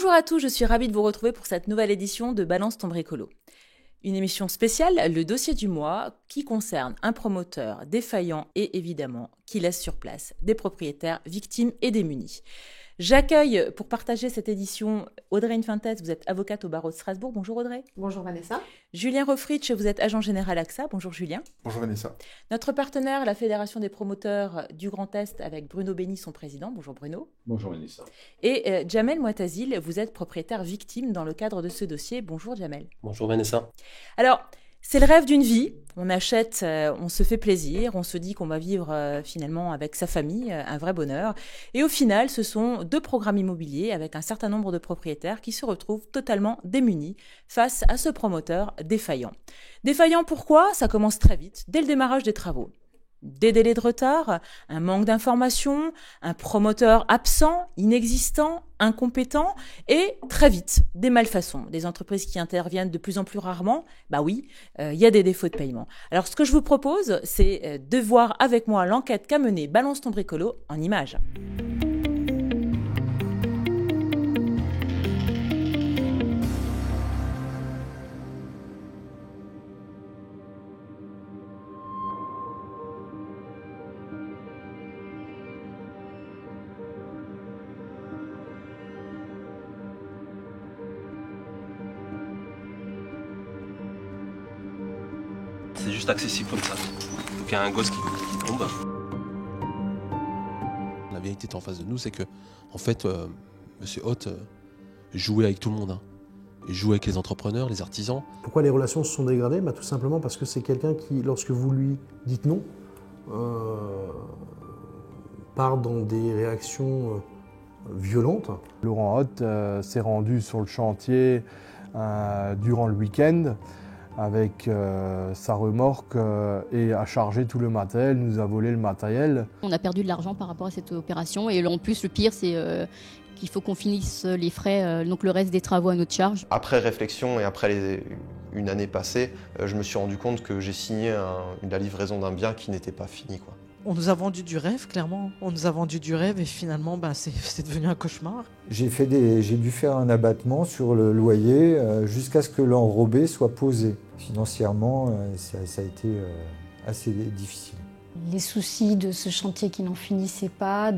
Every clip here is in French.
Bonjour à tous, je suis ravie de vous retrouver pour cette nouvelle édition de Balance ton bricolo. Une émission spéciale, le dossier du mois, qui concerne un promoteur défaillant et évidemment qui laisse sur place des propriétaires victimes et démunis. J'accueille pour partager cette édition Audrey Infantez, vous êtes avocate au barreau de Strasbourg. Bonjour Audrey. Bonjour Vanessa. Julien Rofritsch, vous êtes agent général AXA. Bonjour Julien. Bonjour Vanessa. Notre partenaire, la Fédération des promoteurs du Grand Est, avec Bruno Béni, son président. Bonjour Bruno. Bonjour Vanessa. Et Jamel Mouatazil, vous êtes propriétaire victime dans le cadre de ce dossier. Bonjour Jamel. Bonjour Vanessa. Alors, c'est le rêve d'une vie. On achète, on se fait plaisir, on se dit qu'on va vivre finalement avec sa famille, un vrai bonheur. Et au final, ce sont deux programmes immobiliers avec un certain nombre de propriétaires qui se retrouvent totalement démunis face à ce promoteur défaillant. Défaillant pourquoi ? Ça commence très vite, dès le démarrage des travaux. Des délais de retard, un manque d'informations, un promoteur absent, inexistant, incompétent et très vite des malfaçons, des entreprises qui interviennent de plus en plus rarement. Bah oui, il y a des défauts de paiement. Alors ce que je vous propose, c'est de voir avec moi l'enquête qu'a menée Balance ton bricolo en images. C'est juste accessible comme ça. Donc il y a un gosse qui tombe. La vérité est en face de nous, c'est que, en fait, Monsieur Haute jouait avec tout le monde. Il jouait avec les entrepreneurs, les artisans. Pourquoi les relations se sont dégradées ? Tout simplement parce que c'est quelqu'un qui, lorsque vous lui dites non, part dans des réactions violentes. Laurent Haute s'est rendu sur le chantier durant le week-end avec sa remorque et a chargé tout le matériel, nous a volé le matériel. On a perdu de l'argent par rapport à cette opération et en plus le pire c'est qu'il faut qu'on finisse les frais, donc le reste des travaux à notre charge. Après réflexion et après une année passée, je me suis rendu compte que j'ai signé la livraison d'un bien qui n'était pas fini, quoi. On nous a vendu du rêve, clairement. On nous a vendu du rêve et finalement, c'est devenu un cauchemar. J'ai dû faire un abattement sur le loyer jusqu'à ce que l'enrobé soit posé. Financièrement, ça a été assez difficile. Les soucis de ce chantier qui n'en finissait pas.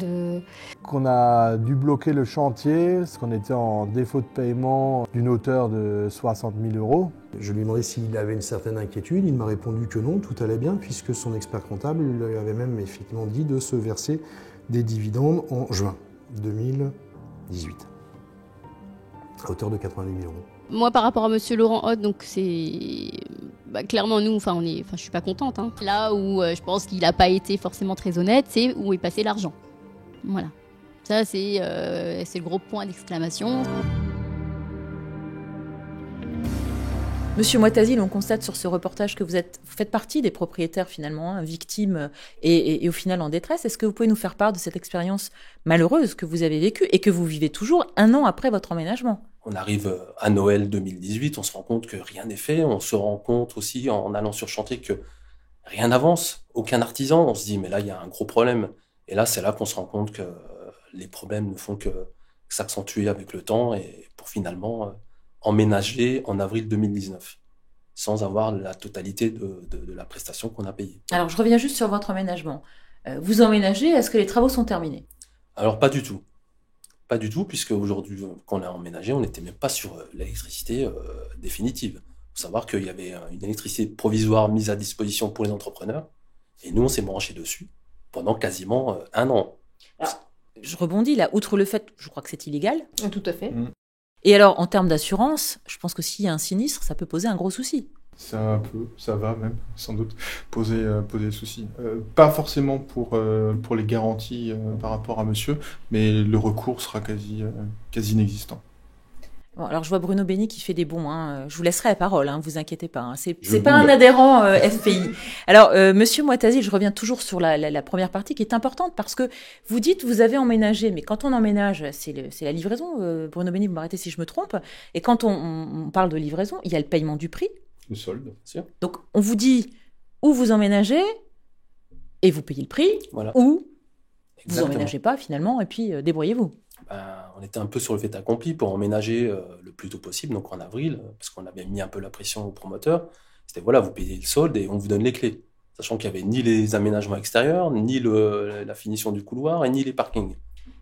Qu'on a dû bloquer le chantier parce qu'on était en défaut de paiement d'une hauteur de 60 000 €. Je lui ai demandé s'il avait une certaine inquiétude. Il m'a répondu que non, tout allait bien, puisque son expert comptable lui avait même effectivement dit de se verser des dividendes en juin 2018, à hauteur de 90 000 €. Moi par rapport à Monsieur Laurent Haute, donc c'est clairement nous, je suis pas contente. Là où je pense qu'il n'a pas été forcément très honnête, c'est où est passé l'argent. Voilà, ça c'est le gros point d'exclamation. Monsieur Mouatazil, on constate sur ce reportage que vous faites partie des propriétaires finalement, victimes et au final en détresse. Est-ce que vous pouvez nous faire part de cette expérience malheureuse que vous avez vécue et que vous vivez toujours un an après votre emménagement ? On arrive à Noël 2018, on se rend compte que rien n'est fait. On se rend compte aussi en allant sur chantier que rien n'avance, aucun artisan. On se dit mais là il y a un gros problème. Et là c'est là qu'on se rend compte que les problèmes ne font que s'accentuer avec le temps et pour finalement emménager en avril 2019 sans avoir la totalité de la prestation qu'on a payée. Alors je reviens juste sur votre emménagement. Vous emménagez, est-ce que les travaux sont terminés ? Alors pas du tout. Pas du tout, puisque aujourd'hui, quand on a emménagé, on n'était même pas sur l'électricité définitive. Il faut savoir qu'il y avait une électricité provisoire mise à disposition pour les entrepreneurs, et nous, on s'est branché dessus pendant quasiment un an. Alors, je rebondis là, outre le fait, je crois que c'est illégal. Tout à fait. Et alors, en termes d'assurance, je pense que s'il y a un sinistre, ça peut poser un gros souci. Ça va même, sans doute, poser soucis. Pas forcément pour les garanties par rapport à monsieur, mais le recours sera quasi inexistant. Bon, alors je vois Bruno Béni qui fait des bons. Je vous laisserai la parole, vous inquiétez pas. C'est pas un adhérent FPI. Alors, monsieur Mouatazil, je reviens toujours sur la première partie qui est importante parce que vous dites vous avez emménagé, mais quand on emménage, c'est la livraison. Bruno Béni, vous m'arrêtez si je me trompe. Et quand on parle de livraison, il y a le paiement du prix. Le solde, bien sûr. Donc, on vous dit où vous emménagez et vous payez le prix, voilà. ou vous Exactement. emménagez pas finalement et puis débrouillez-vous. on était un peu sur le fait accompli pour emménager le plus tôt possible, donc en avril, parce qu'on avait mis un peu la pression au promoteur. C'était voilà, vous payez le solde et on vous donne les clés. Sachant qu'il n'y avait ni les aménagements extérieurs, ni la finition du couloir, et ni les parkings.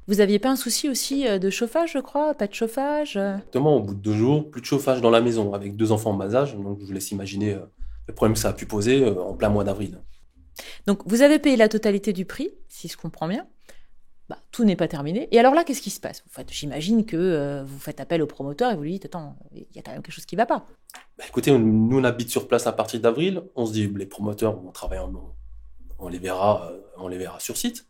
Vous n'aviez pas un souci aussi de chauffage, je crois? Pas de chauffage? Exactement, au bout de 2 jours, plus de chauffage dans la maison, avec 2 enfants en bas âge, donc je vous laisse imaginer le problème que ça a pu poser en plein mois d'avril. Donc, vous avez payé la totalité du prix, si je comprends bien. Tout n'est pas terminé. Et alors là, qu'est-ce qui se passe? J'imagine que vous faites appel au promoteur et vous lui dites, attends, il y a quand même quelque chose qui ne va pas. Écoutez, nous, on habite sur place à partir d'avril. On se dit, les promoteurs, on travaille on les verra sur site.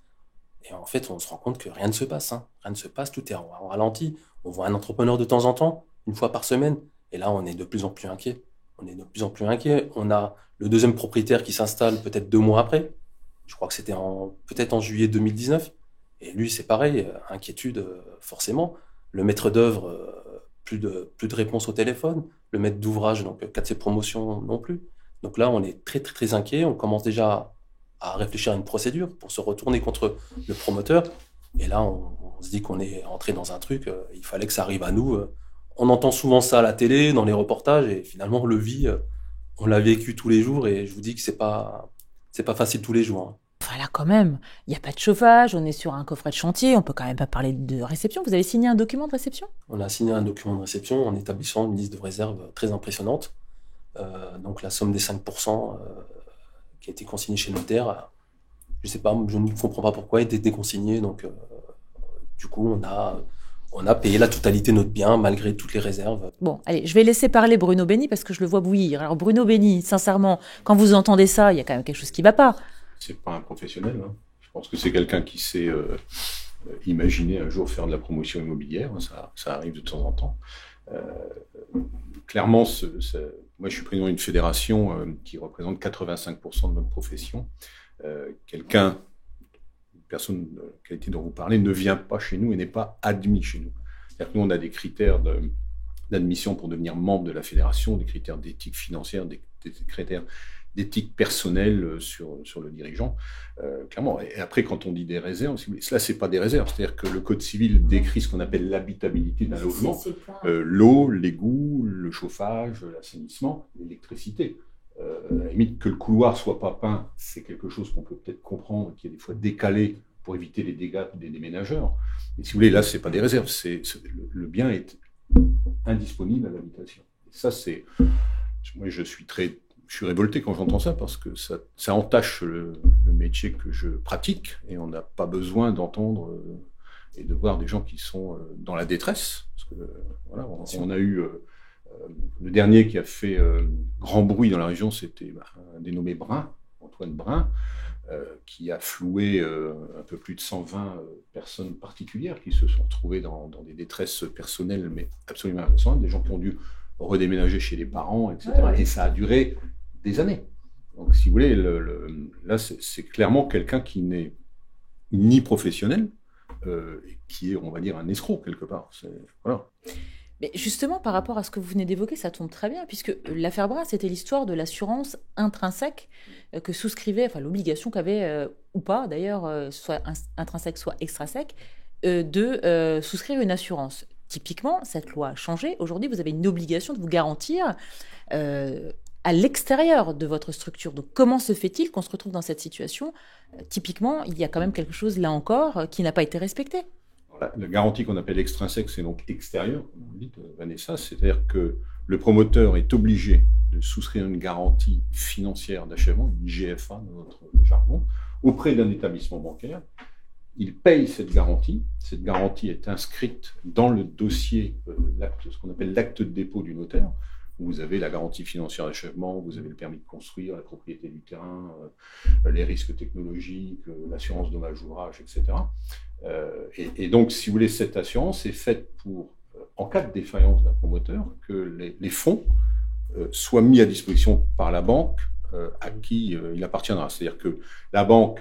Et en fait, on se rend compte que rien ne se passe. Rien ne se passe, tout est en ralenti. On voit un entrepreneur de temps en temps, 1 fois par semaine. Et là, on est de plus en plus inquiet. On a le deuxième propriétaire qui s'installe peut-être 2 mois après. Je crois que c'était peut-être en juillet 2019. Et lui, c'est pareil, inquiétude forcément. Le maître d'œuvre, plus de réponse au téléphone. Le maître d'ouvrage, donc cas de ses promotions non plus. Donc là, on est très très très inquiet. On commence déjà à réfléchir à une procédure pour se retourner contre le promoteur. Et là, on se dit qu'on est entré dans un truc. Il fallait que ça arrive à nous. On entend souvent ça à la télé, dans les reportages, et finalement, on le vit. On l'a vécu tous les jours, et je vous dis que c'est pas facile tous les jours. Enfin là, quand même, il n'y a pas de chauffage, on est sur un coffret de chantier, on peut quand même pas parler de réception. Vous avez signé un document de réception? On a signé un document de réception en établissant une liste de réserve très impressionnante. Donc la somme des 5% qui a été consignée chez le notaire, je sais pas, je ne comprends pas pourquoi, a été déconsignée. Donc du coup, on a payé la totalité de notre bien malgré toutes les réserves. Bon, allez, je vais laisser parler Bruno Benny parce que je le vois bouillir. Alors Bruno Benny, sincèrement, quand vous entendez ça, il y a quand même quelque chose qui ne va pas. C'est pas un professionnel. Je pense que c'est quelqu'un qui sait imaginer un jour faire de la promotion immobilière. Ça arrive de temps en temps. Clairement, moi je suis président d'une fédération qui représente 85% de notre profession. Une personne de qualité dont vous parlez ne vient pas chez nous et n'est pas admis chez nous. C'est-à-dire que nous, on a des critères d'admission pour devenir membre de la fédération, des critères d'éthique financière, des critères d'éthique personnelle sur le dirigeant, clairement. Et après, quand on dit des réserves, cela, c'est pas des réserves. C'est-à-dire que le Code civil décrit ce qu'on appelle l'habitabilité d'un logement. L'eau, l'égout, le chauffage, l'assainissement, l'électricité. À la limite, que le couloir soit pas peint, c'est quelque chose qu'on peut peut-être comprendre, qui est des fois décalé pour éviter les dégâts des déménageurs. Et si vous voulez, là, c'est pas des réserves. Le bien est indisponible à l'habitation. Et ça, moi, je suis révolté quand j'entends ça, parce que ça entache le métier que je pratique, et on n'a pas besoin d'entendre et de voir des gens qui sont dans la détresse. Parce que, voilà, on a eu le dernier qui a fait grand bruit dans la région, c'était un dénommé Brun, Antoine Brun, qui a floué un peu plus de 120 personnes particulières qui se sont retrouvées dans des détresses personnelles, mais absolument impressionnantes, des gens qui ont dû redéménager chez les parents, etc. Ouais. Et ça a duré des années. Donc, si vous voulez, là, c'est clairement quelqu'un qui n'est ni professionnel, qui est, on va dire, un escroc, quelque part. Voilà. Mais justement, par rapport à ce que vous venez d'évoquer, ça tombe très bien, puisque l'affaire Brun, c'était l'histoire de l'assurance intrinsèque que souscrivait, enfin l'obligation qu'avait, ou pas d'ailleurs, soit intrinsèque, soit extrinsèque, de souscrire une assurance. Typiquement, cette loi a changé. Aujourd'hui, vous avez une obligation de vous garantir à l'extérieur de votre structure. Donc, comment se fait-il qu'on se retrouve dans cette situation? Typiquement, il y a quand même quelque chose, là encore, qui n'a pas été respecté. La garantie qu'on appelle extrinsèque, c'est donc extérieure, comme vous dites, Vanessa, c'est-à-dire que le promoteur est obligé de souscrire une garantie financière d'achèvement, une GFA dans notre jargon, auprès d'un établissement bancaire. Il paye cette garantie. Cette garantie est inscrite dans le dossier, ce qu'on appelle l'acte de dépôt du notaire. Vous avez la garantie financière d'achèvement, vous avez le permis de construire, la propriété du terrain, les risques technologiques, l'assurance dommage-ouvrage, etc. Et donc, si vous voulez, cette assurance est faite pour, en cas de défaillance d'un promoteur, que les fonds soient mis à disposition par la banque à qui il appartiendra. C'est-à-dire que la banque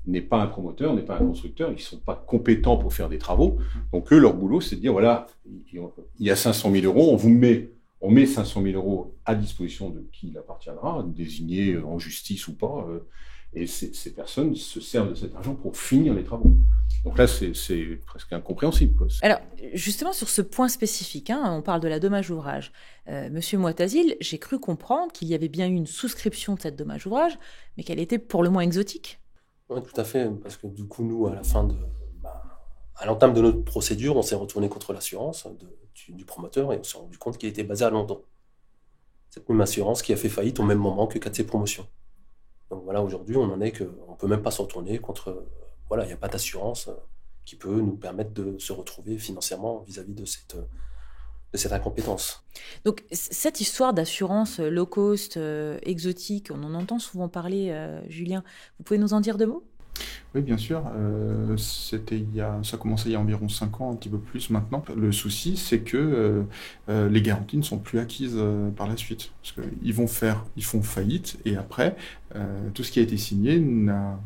n'est pas un promoteur, n'est pas un constructeur, ils ne sont pas compétents pour faire des travaux. Donc eux, leur boulot, c'est de dire, voilà, il y a 500 000 euros, on met 500 000 euros à disposition de qui il appartiendra, désigné en justice ou pas, et ces personnes se servent de cet argent pour finir les travaux. Donc là, c'est presque incompréhensible, quoi. Alors, justement, sur ce point spécifique, on parle de la dommage ouvrage. Monsieur Moitazil, j'ai cru comprendre qu'il y avait bien eu une souscription de cette dommage ouvrage, mais qu'elle était pour le moins exotique. Oui, tout à fait, parce que du coup, nous, à l'entame de notre procédure, on s'est retourné contre l'assurance du promoteur et on s'est rendu compte qu'il était basé à Londres. Cette même assurance qui a fait faillite au même moment que 4C Promotion. Donc voilà, aujourd'hui, on en est qu'on ne peut même pas se retourner contre... Voilà, il n'y a pas d'assurance qui peut nous permettre de se retrouver financièrement vis-à-vis de cette incompétence. Donc cette histoire d'assurance low cost, exotique, on en entend souvent parler, Julien. Vous pouvez nous en dire 2 mots ? Oui, bien sûr. Ça a commencé il y a environ 5 ans, un petit peu plus maintenant. Le souci, c'est que les garanties ne sont plus acquises par la suite. Parce qu'ils font faillite et après, tout ce qui a été signé n'a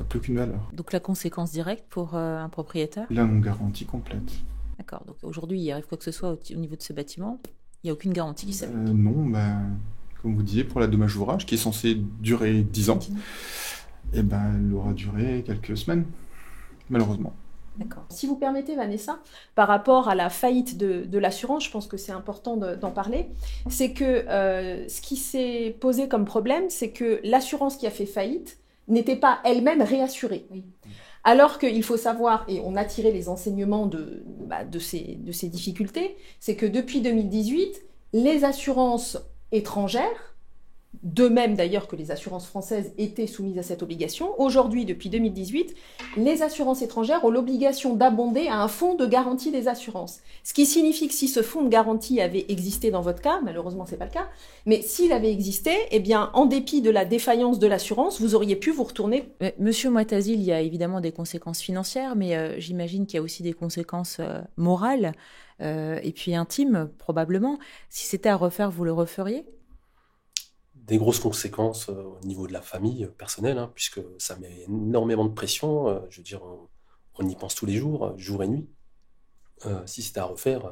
plus aucune valeur. Donc la conséquence directe pour un propriétaire ? La non-garantie complète. D'accord. Donc aujourd'hui, il arrive quoi que ce soit au niveau de ce bâtiment, il n'y a aucune garantie qui s'applique ? Non, comme vous disiez, pour la dommage ouvrage, qui est censée durer 10 ans, elle aura duré quelques semaines, malheureusement. D'accord. Si vous permettez, Vanessa, par rapport à la faillite de l'assurance, je pense que c'est important d'en parler, c'est que ce qui s'est posé comme problème, c'est que l'assurance qui a fait faillite n'était pas elle-même réassurée. Oui. Alors qu'il faut savoir, et on a tiré les enseignements de ces difficultés, c'est que depuis 2018, les assurances étrangères, de même d'ailleurs que les assurances françaises étaient soumises à cette obligation, aujourd'hui, depuis 2018, les assurances étrangères ont l'obligation d'abonder à un fonds de garantie des assurances. Ce qui signifie que si ce fonds de garantie avait existé dans votre cas, malheureusement c'est pas le cas, mais s'il avait existé, eh bien, en dépit de la défaillance de l'assurance, vous auriez pu vous retourner. Monsieur Moitazil, il y a évidemment des conséquences financières, mais j'imagine qu'il y a aussi des conséquences morales et puis intimes, probablement. Si c'était à refaire, vous le referiez ? Des grosses conséquences au niveau de la famille personnelle, puisque ça met énormément de pression. Je veux dire, on y pense tous les jours, jour et nuit. Si c'était à refaire,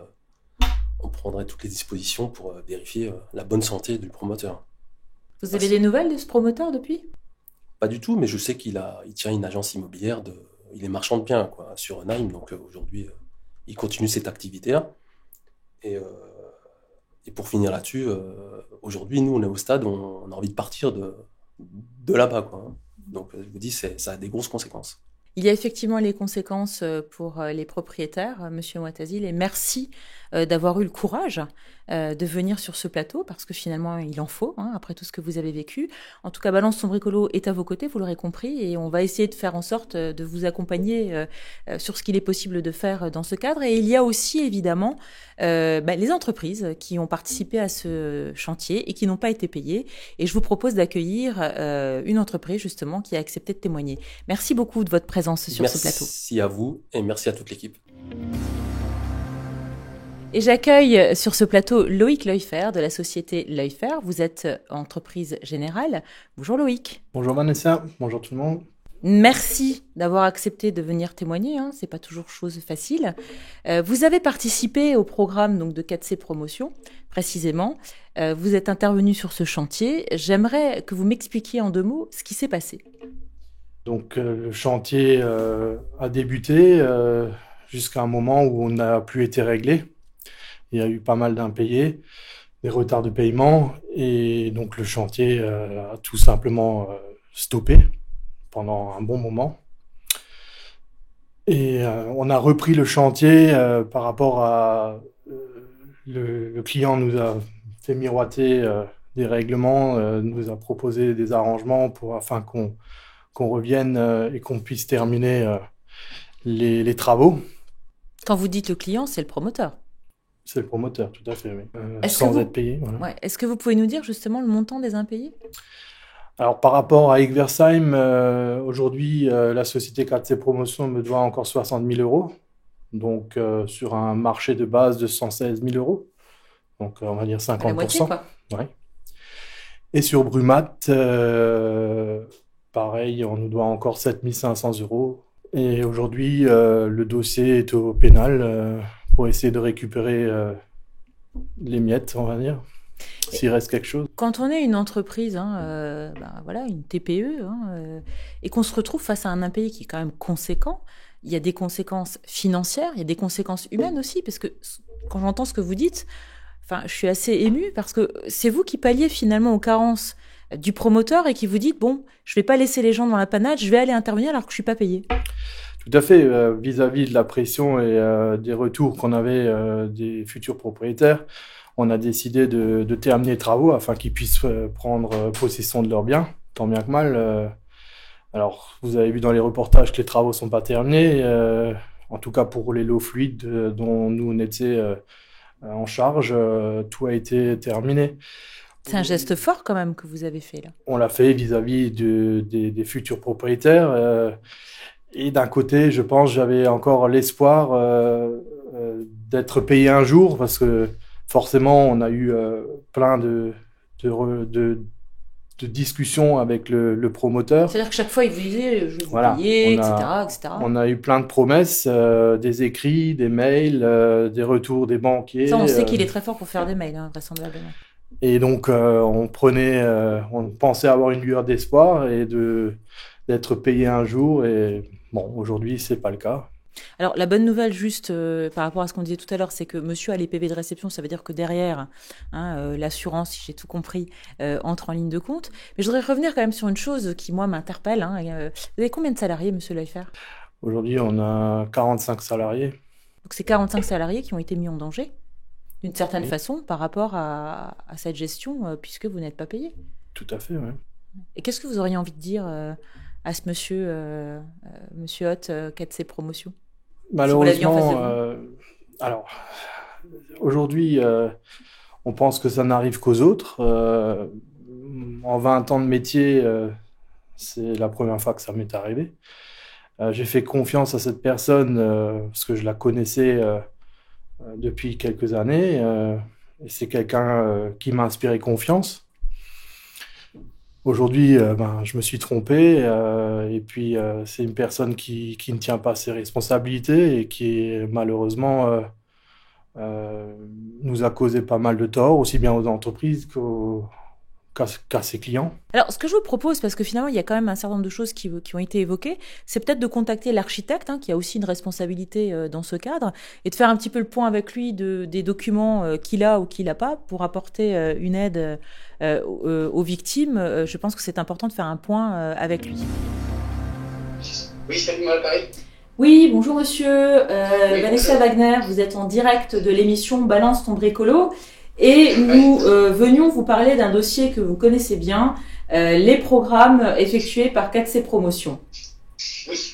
on prendrait toutes les dispositions pour vérifier la bonne santé du promoteur. Vous avez des nouvelles de ce promoteur depuis ? Pas du tout, mais je sais qu'il tient une agence immobilière, il est marchand de biens sur Onheim, donc aujourd'hui, il continue cette activité-là. Et pour finir là-dessus, aujourd'hui, nous, on est au stade où on a envie de partir de là-bas, Donc, je vous dis, ça a des grosses conséquences. Il y a effectivement les conséquences pour les propriétaires, Monsieur Moitazil, et merci d'avoir eu le courage de venir sur ce plateau, parce que finalement, il en faut, après tout ce que vous avez vécu. En tout cas, Balance ton bricolo est à vos côtés, vous l'aurez compris, et on va essayer de faire en sorte de vous accompagner sur ce qu'il est possible de faire dans ce cadre. Et il y a aussi, évidemment, les entreprises qui ont participé à ce chantier et qui n'ont pas été payées. Et je vous propose d'accueillir une entreprise, justement, qui a accepté de témoigner. Merci beaucoup de votre présence sur ce plateau. Merci à vous et merci à toute l'équipe. Et j'accueille sur ce plateau Loïc Leufer de la société Leufer. Vous êtes entreprise générale. Bonjour Loïc. Bonjour Vanessa, bonjour tout le monde. Merci d'avoir accepté de venir témoigner, c'est pas toujours chose facile. Vous avez participé au programme donc, de 4C Promotion, précisément. Vous êtes intervenu sur ce chantier. J'aimerais que vous m'expliquiez en 2 mots ce qui s'est passé. Donc le chantier a débuté jusqu'à un moment où on n'a plus été réglé. Il y a eu pas mal d'impayés, des retards de paiement, et donc le chantier a tout simplement stoppé pendant un bon moment. Et on a repris le chantier par rapport à... le client nous a fait miroiter des règlements, nous a proposé des arrangements afin qu'on revienne et qu'on puisse terminer les travaux. Quand vous dites le client, c'est le promoteur. C'est le promoteur, tout à fait, oui. Sans être payé. Voilà. Ouais. Est-ce que vous pouvez nous dire justement le montant des impayés ? Alors par rapport à Egversheim, aujourd'hui, la société 4C Promotion me doit encore 60 000 euros. Donc sur un marché de base de 116 000 euros. Donc on va dire 50%. La moitié, quoi. Ouais. Et sur Brumat, pareil, on nous doit encore 7 500 euros. Et aujourd'hui, le dossier est au pénal pour essayer de récupérer les miettes, on va dire, s'il reste quelque chose. Quand on est une entreprise, une TPE, et qu'on se retrouve face à un impayé qui est quand même conséquent, il y a des conséquences financières, il y a des conséquences humaines aussi, parce que quand j'entends ce que vous dites, enfin, je suis assez émue parce que c'est vous qui palliez finalement aux carences du promoteur et qui vous dites, bon, je vais pas laisser les gens dans la panade, je vais aller intervenir alors que je suis pas payé. Tout à fait, vis-à-vis de la pression et des retours qu'on avait des futurs propriétaires, on a décidé de terminer les travaux afin qu'ils puissent prendre possession de leurs biens, tant bien que mal. Alors, vous avez vu dans les reportages que les travaux sont pas terminés, en tout cas pour les lots fluides dont nous on était en charge, tout a été terminé. C'est un geste fort quand même que vous avez fait là. On l'a fait vis-à-vis des futurs propriétaires. Et d'un côté, je pense, j'avais encore l'espoir d'être payé un jour parce que forcément, on a eu plein de discussions avec le promoteur. C'est-à-dire que chaque fois, il vous disait, je vais vous payer, etc., etc. On a eu plein de promesses, des écrits, des mails, des retours des banquiers. Ça, on sait qu'il est très fort pour faire des mails, hein, vraisemblablement. Et donc, on pensait avoir une lueur d'espoir et d'être payé un jour. Et bon, aujourd'hui, c'est pas le cas. Alors, la bonne nouvelle, juste par rapport à ce qu'on disait tout à l'heure, c'est que monsieur a les PV de réception, ça veut dire que derrière, l'assurance, si j'ai tout compris, entre en ligne de compte. Mais je voudrais revenir quand même sur une chose qui, moi, m'interpelle. Vous avez combien de salariés, monsieur Leufer ? Aujourd'hui, on a 45 salariés. Donc, c'est 45 salariés qui ont été mis en danger, d'une certaine façon, par rapport à cette gestion, puisque vous n'êtes pas payé. Tout à fait, oui. Et qu'est-ce que vous auriez envie de dire à ce monsieur Hoth, qui a de ses promotions ? Malheureusement, alors aujourd'hui, on pense que ça n'arrive qu'aux autres. En 20 ans de métier, c'est la première fois que ça m'est arrivé. J'ai fait confiance à cette personne parce que je la connaissais depuis quelques années. Et c'est quelqu'un qui m'a inspiré confiance. Aujourd'hui, je me suis trompé et puis c'est une personne qui ne tient pas ses responsabilités et qui malheureusement nous a causé pas mal de tort, aussi bien aux entreprises qu'à ses clients. Alors, ce que je vous propose, parce que finalement, il y a quand même un certain nombre de choses qui ont été évoquées, c'est peut-être de contacter l'architecte, qui a aussi une responsabilité dans ce cadre, et de faire un petit peu le point avec lui des documents qu'il a ou qu'il n'a pas pour apporter une aide aux victimes. Je pense que c'est important de faire un point avec lui. Oui, salut, moi, Paris. Oui, bonjour monsieur. Vanessa Wagner, vous êtes en direct de l'émission Balance ton bricolo. Et nous venions vous parler d'un dossier que vous connaissez bien, les programmes effectués par 4C Promotion. Oui.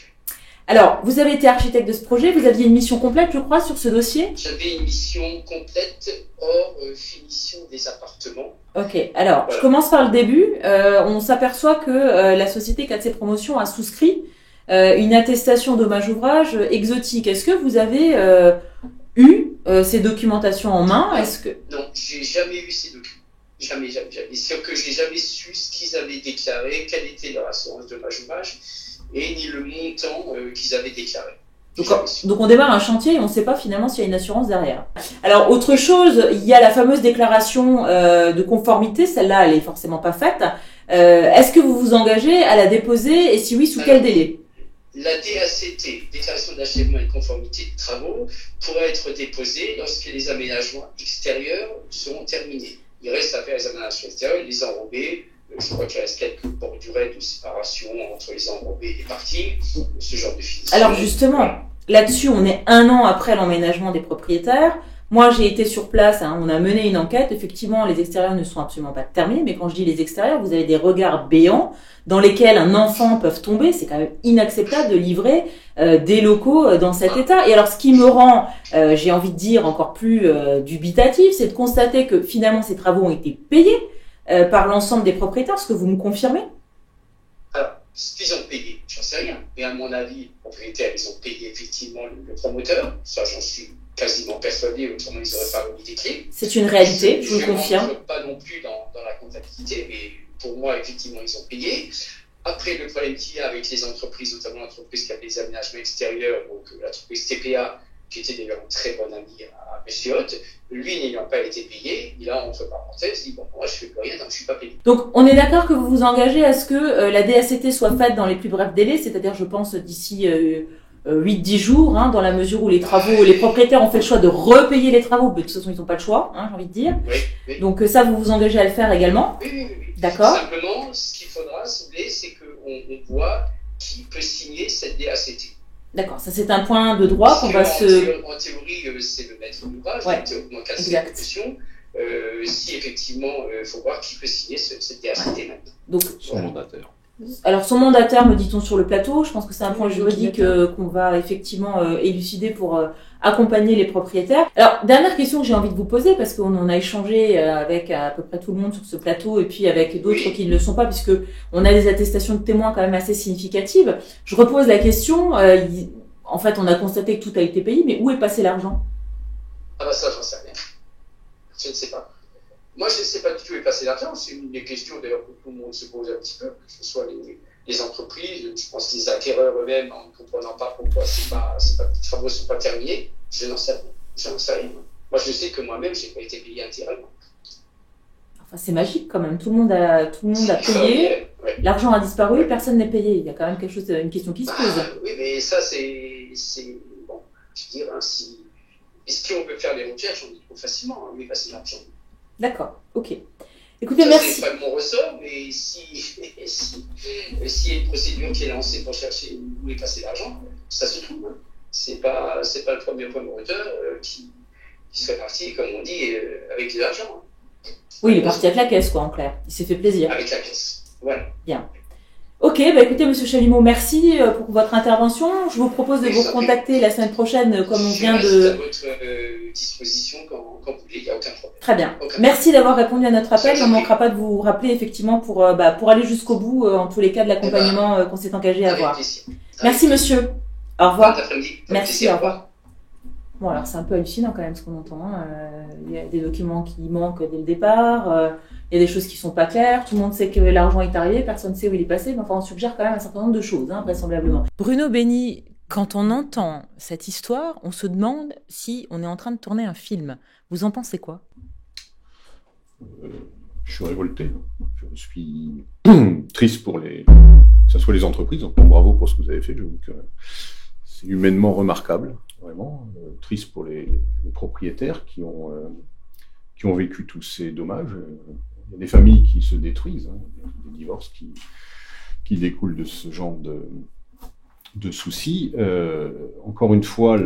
Alors, vous avez été architecte de ce projet, vous aviez une mission complète, je crois, sur ce dossier ? J'avais une mission complète hors finition des appartements. Ok, alors, voilà. Je commence par le début. On s'aperçoit que la société 4C Promotion a souscrit une attestation dommage ouvrage exotique. Est-ce que vous avez eu ces documentations en main? Non, j'ai jamais eu ces documents. Jamais. C'est que j'ai jamais su ce qu'ils avaient déclaré, quelle était leur assurance dommage ouvrage, et ni le montant qu'ils avaient déclaré. Donc on démarre un chantier et on ne sait pas finalement s'il y a une assurance derrière. Alors autre chose, il y a la fameuse déclaration de conformité, celle-là elle est forcément pas faite. Est-ce que vous vous engagez à la déposer et si oui, sous quel délai? La DACT, déclaration d'achèvement et de conformité de travaux, pourra être déposée lorsque les aménagements extérieurs seront terminés. Il reste à faire les aménagements extérieurs, les enrobés. Je crois qu'il reste quelques bordurettes de séparation entre les enrobés et les parties, ce genre de finition. Alors justement, là-dessus, on est 1 an après l'emménagement des propriétaires. Moi, j'ai été sur place, on a mené une enquête. Effectivement, les extérieurs ne sont absolument pas terminés, mais quand je dis les extérieurs, vous avez des regards béants dans lesquels un enfant peut tomber. C'est quand même inacceptable de livrer des locaux dans cet état. Et alors, ce qui me rend, j'ai envie de dire, encore plus dubitatif, c'est de constater que finalement, ces travaux ont été payés par l'ensemble des propriétaires. Est-ce que vous me confirmez? Alors, ce qu'ils ont payé, j'en sais rien. Mais à mon avis, les propriétaires, ils ont payé effectivement le promoteur. Ça, j'en suis quasiment persuadé, autrement ils n'auraient pas remis des clés. C'est une réalité, je vous le confirme. Je ne rentre pas non plus dans la comptabilité, mais pour moi, effectivement, ils ont payé. Après, le problème qu'il y a avec les entreprises, notamment l'entreprise qui a des aménagements extérieurs, donc l'entreprise TPA, qui était d'ailleurs une très bonne amie à M. Hoth, lui n'ayant pas été payé, il a, entre parenthèses, dit, bon, moi, je ne fais plus rien, donc je ne suis pas payé. Donc, on est d'accord que vous vous engagez à ce que la DACT soit faite dans les plus brefs délais, c'est-à-dire, je pense, d'ici 8-10 jours, hein, dans la mesure où les propriétaires ont fait le choix de repayer les travaux, mais de toute façon ils n'ont pas le choix, hein, j'ai envie de dire. Oui. Donc ça, vous vous engagez à le faire également? Oui. D'accord. Simplement, ce qu'il faudra, si vous voulez, c'est qu'on voit qui peut signer cette DACT. D'accord, ça c'est un point de droit qu'on va En théorie, c'est le maître d'ouvrage, théoriquement casser la caution. Si effectivement, il faut voir qui peut signer cette DACT maintenant. Donc, son mandataire. Alors son mandataire, me dit-on sur le plateau, je pense que c'est un point juridique qu'on va effectivement élucider pour accompagner les propriétaires. Alors, dernière question que j'ai envie de vous poser, parce qu'on en a échangé avec à peu près tout le monde sur ce plateau, et puis avec d'autres qui ne le sont pas, puisque on a des attestations de témoins quand même assez significatives. Je repose la question, en fait on a constaté que tout a été payé, mais où est passé l'argent? Ah bah ça, j'en sais rien. Je ne sais pas. Moi, je ne sais pas du tout où est passé l'argent. C'est une des questions d'ailleurs que tout le monde se pose un petit peu, que ce soit les entreprises, je pense les acquéreurs eux-mêmes, en ne comprenant pas pourquoi les travaux ne sont pas terminés. Je n'en sais rien. Moi, je sais que moi-même, je n'ai pas été payé intégralement. Enfin, c'est magique quand même. Tout le monde a payé. L'argent a disparu, personne n'est payé. Il y a quand même une question qui se pose. Oui, mais ça, c'est bon. Je veux dire, hein, si on peut faire des recherches, on y trouve facilement. Où est passé l'argent? D'accord, ok. Écoutez, ça, merci. C'est pas de mon ressort, mais s'il y a une procédure qui est lancée pour chercher où est passé l'argent, ça se trouve. Hein. C'est pas le premier promoteur qui serait parti, comme on dit, avec de l'argent. Hein. Oui, il est parti avec la caisse, quoi, en clair. Il s'est fait plaisir. Avec la caisse, voilà. Bien. Ok, bah écoutez, Monsieur Chalumeau, merci pour votre intervention. Je vous propose de vous recontacter la semaine prochaine, comme on vient de... Je reste à votre disposition quand vous voulez, il n'y a aucun problème. Très bien. Merci d'avoir répondu à notre appel. On ne manquera pas de vous rappeler, effectivement, pour aller jusqu'au bout, en tous les cas, de l'accompagnement qu'on s'est engagé à avoir. Merci, monsieur. Au revoir. Merci, au revoir. Bon, alors c'est un peu hallucinant quand même ce qu'on entend. Hein. Il y a des documents qui manquent dès le départ. Il y a des choses qui sont pas claires. Tout le monde sait que l'argent est arrivé. Personne ne sait où il est passé. Mais enfin, on suggère quand même un certain nombre de choses, hein, vraisemblablement. Bruno Benny, quand on entend cette histoire, on se demande si on est en train de tourner un film. Vous en pensez quoi? Je suis révolté. Je suis triste pour que ce soit les entreprises. Donc bravo pour ce que vous avez fait. Je trouve que c'est humainement remarquable. Vraiment triste pour les propriétaires qui ont vécu tous ces dommages. Il y a des familles qui se détruisent, hein, des divorces qui découlent de ce genre de soucis. Encore une fois,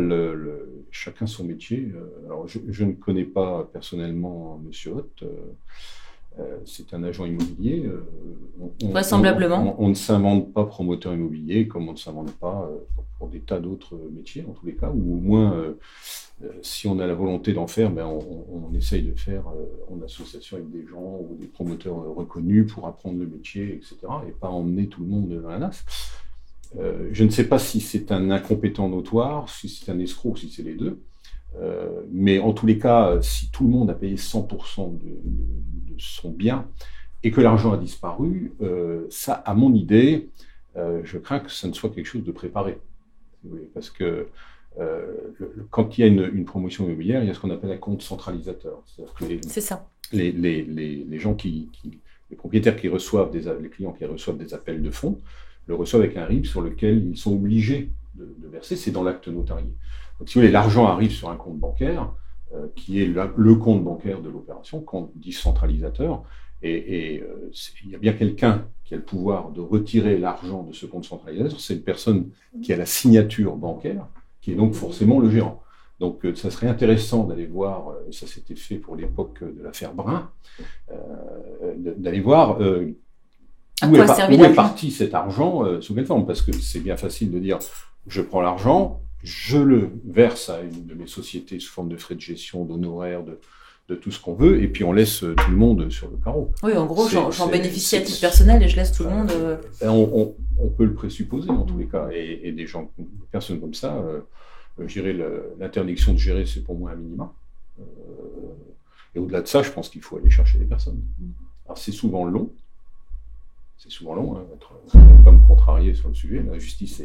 chacun son métier. Alors, je ne connais pas personnellement M. Hoth. C'est un agent immobilier. Vraisemblablement. On ne s'invente pas promoteur immobilier comme on ne s'invente pas pour des tas d'autres métiers, en tous les cas, ou au moins, si on a la volonté d'en faire, ben on essaye de faire en association avec des gens ou des promoteurs reconnus pour apprendre le métier, etc., et pas emmener tout le monde dans la nasse. Je ne sais pas si c'est un incompétent notoire, si c'est un escroc, ou si c'est les deux. Mais en tous les cas, si tout le monde a payé 100% de son bien et que l'argent a disparu, ça, à mon idée, je crains que ça ne soit quelque chose de préparé. Parce que quand il y a une promotion immobilière, il y a ce qu'on appelle un compte centralisateur. C'est ça. Les gens les propriétaires qui reçoivent les clients qui reçoivent des appels de fonds, le reçoivent avec un RIB sur lequel ils sont obligés de verser. C'est dans l'acte notarié. Donc, si vous voulez, l'argent arrive sur un compte bancaire, qui est le compte bancaire de l'opération, compte dit centralisateur, et il y a bien quelqu'un qui a le pouvoir de retirer l'argent de ce compte centralisateur, c'est une personne qui a la signature bancaire, qui est donc forcément le gérant. Donc ça serait intéressant d'aller voir, et ça s'était fait pour l'époque de l'affaire Brun, d'aller voir où est parti cet argent, sous quelle forme, parce que c'est bien facile de dire, je prends l'argent, je le verse à une de mes sociétés sous forme de frais de gestion, d'honoraires, de tout ce qu'on veut, et puis on laisse tout le monde sur le carreau. Oui, en gros, j'en bénéficie à titre personnel et je laisse tout le monde... On peut le présupposer, en tous les cas, et des personnes comme ça, l'interdiction de gérer, c'est pour moi un minimum. Et au-delà de ça, je pense qu'il faut aller chercher des personnes. Alors c'est souvent long, hein, ne pas me contrarier sur le sujet, la justice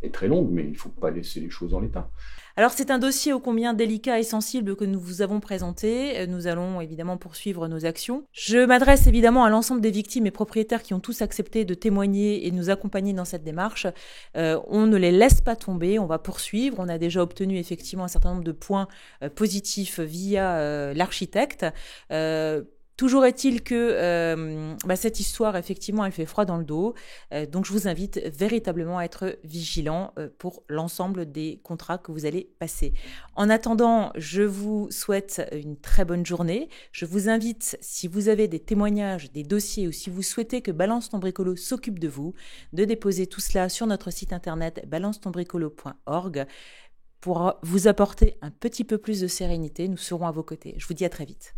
est très longue, mais il ne faut pas laisser les choses en l'état. Alors c'est un dossier ô combien délicat et sensible que nous vous avons présenté. Nous allons évidemment poursuivre nos actions. Je m'adresse évidemment à l'ensemble des victimes et propriétaires qui ont tous accepté de témoigner et nous accompagner dans cette démarche. On ne les laisse pas tomber, on va poursuivre. On a déjà obtenu effectivement un certain nombre de points positifs via l'architecte. Toujours est-il que cette histoire, effectivement, elle fait froid dans le dos. Donc, je vous invite véritablement à être vigilant pour l'ensemble des contrats que vous allez passer. En attendant, je vous souhaite une très bonne journée. Je vous invite, si vous avez des témoignages, des dossiers ou si vous souhaitez que Balance ton bricolo s'occupe de vous, de déposer tout cela sur notre site internet balancetonbricolo.org pour vous apporter un petit peu plus de sérénité. Nous serons à vos côtés. Je vous dis à très vite.